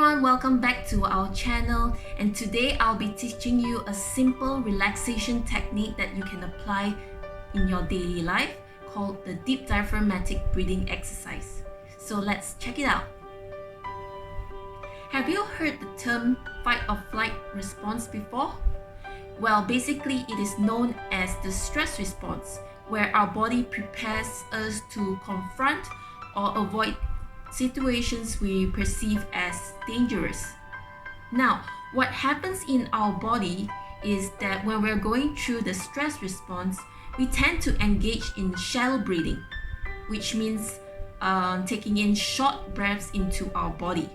everyone, welcome back to our channel, and today I'll be teaching you a simple relaxation technique that you can apply in your daily life called the deep diaphragmatic breathing exercise. So let's check it out. Have you heard the term fight or flight response before? Well, basically it is known as the stress response, where our body prepares us to confront or avoid situations we perceive as dangerous. Now, what happens in our body is that when we're going through the stress response, we tend to engage in shallow breathing, which means taking in short breaths into our body.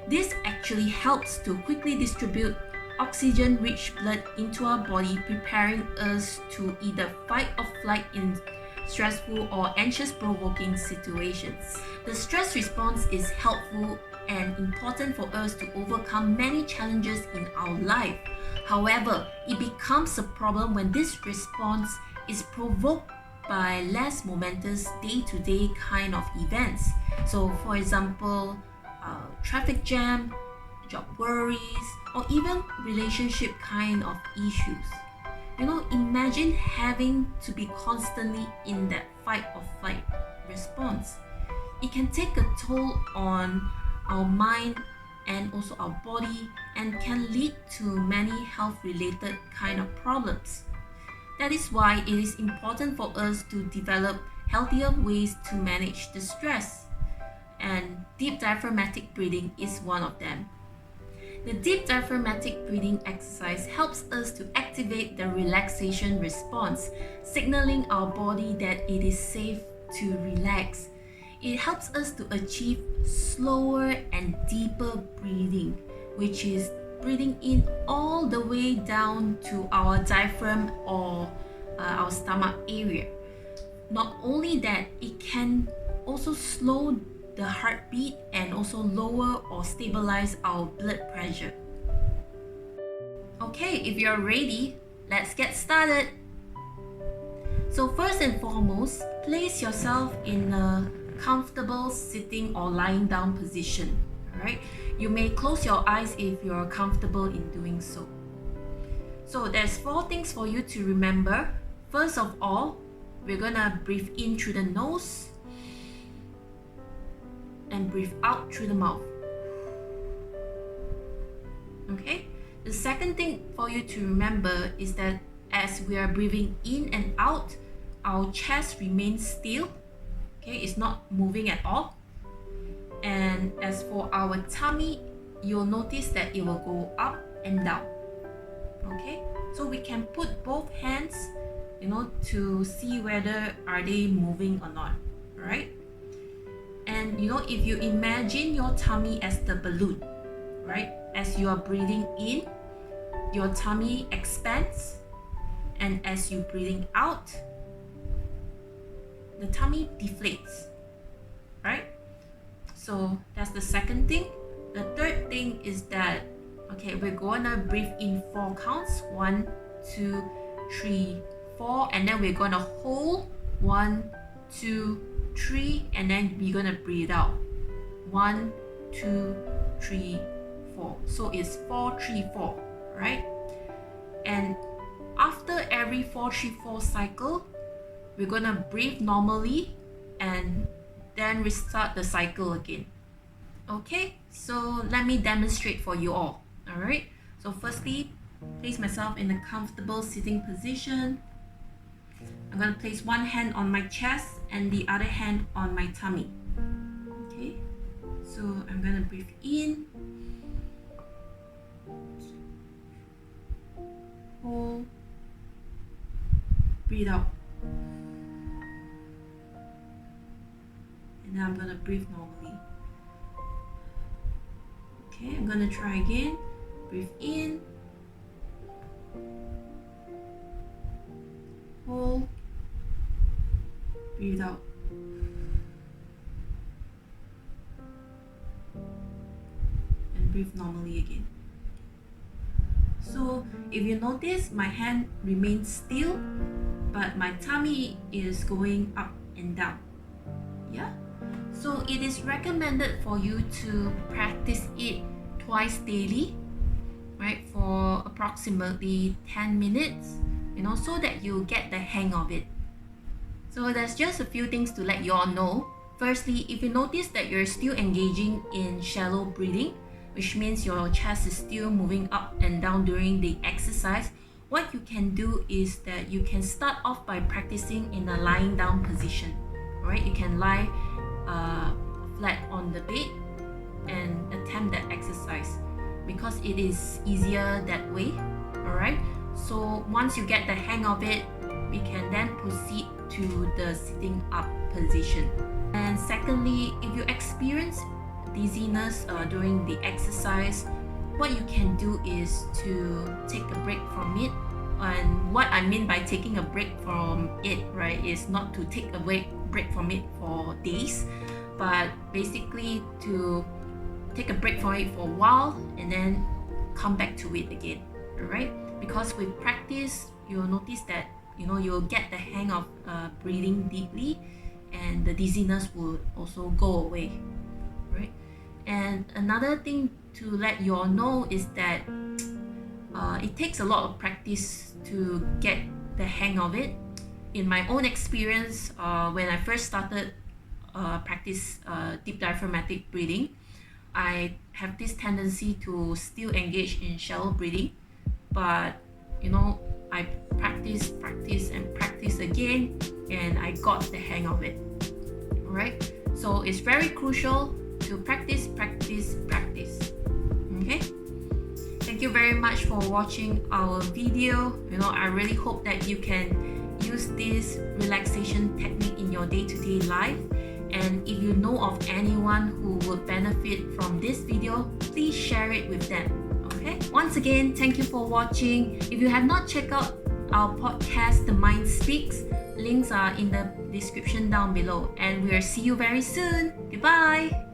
This actually helps to quickly distribute oxygen-rich blood into our body, preparing us to either fight or flight in stressful or anxious-provoking situations. The stress response is helpful and important for us to overcome many challenges in our life. However, it becomes a problem when this response is provoked by less momentous day-to-day kind of events. So, for example, traffic jam, job worries, or even relationship kind of issues. Imagine having to be constantly in that fight or flight response. It can take a toll on our mind and also our body and can lead to many health-related kind of problems. That is why it is important for us to develop healthier ways to manage the stress. And deep diaphragmatic breathing is one of them. The deep diaphragmatic breathing exercise helps us to activate the relaxation response, signaling our body that it is safe to relax. It helps us to achieve slower and deeper breathing, which is breathing in all the way down to our diaphragm or our stomach area. Not only that, it can also slow the heartbeat and also lower or stabilize our blood pressure. Okay, if you're ready, let's get started. So first and foremost, place yourself in a comfortable sitting or lying down position. Alright, you may close your eyes if you're comfortable in doing so. So there's 4 things for you to remember. First of all, we're gonna breathe in through the nose and breathe out through the mouth. Okay? The second thing for you to remember is that as we are breathing in and out, our chest remains still. Okay, it's not moving at all. And as for our tummy, you'll notice that it will go up and down. Okay? So we can put both hands, to see whether are they moving or not. Alright? And if you imagine your tummy as the balloon, right? As you are breathing in, your tummy expands, and as you breathing out, the tummy deflates, right? So that's the second thing. The third thing is that, we're gonna breathe in 4 counts, 1, 2, 3, 4, and then we're gonna hold 1, 2, 3, and then we're gonna breathe out 1, 2, 3, 4. So it's 4, 3, 4, right? And after every 4, 3, 4 cycle, we're gonna breathe normally and then restart the cycle again. Okay, so let me demonstrate for you all. Alright, so firstly, place myself in a comfortable sitting position. I'm going to place one hand on my chest and the other hand on my tummy. Okay, so I'm going to breathe in, hold, breathe out. And now I'm going to breathe normally. Okay, I'm going to try again. Breathe in, hold, breathe out. And breathe normally again. So if you notice, my hand remains still, but my tummy is going up and down. Yeah? So it is recommended for you to practice it twice daily, right, for approximately 10 minutes, so that you get the hang of it. So there's just a few things to let you all know. Firstly, if you notice that you're still engaging in shallow breathing, which means your chest is still moving up and down during the exercise, what you can do is that you can start off by practicing in a lying down position. Alright, you can lie flat on the bed and attempt that exercise because it is easier that way. Alright, so once you get the hang of it, we can then proceed to the sitting up position. And secondly, if you experience dizziness during the exercise, what you can do is to take a break from it. And what I mean by taking a break from it, right, is not to take a break from it for days, but basically to take a break from it for a while and then come back to it again. Alright, because with practice you'll notice that you'll get the hang of breathing deeply, and the dizziness will also go away, right? And another thing to let you all know is that it takes a lot of practice to get the hang of it. In my own experience, when I first started practice deep diaphragmatic breathing, I have this tendency to still engage in shallow breathing, but I practice again, and I got the hang of it. Alright, so it's very crucial to practice. Okay, thank you very much for watching our video. I really hope that you can use this relaxation technique in your day-to-day life, and if you know of anyone who would benefit from this video, please share it with them. Okay, once again, thank you for watching. If you have not checked out our podcast, The Mind Speaks, links are in the description down below, and we'll see you very soon. Goodbye.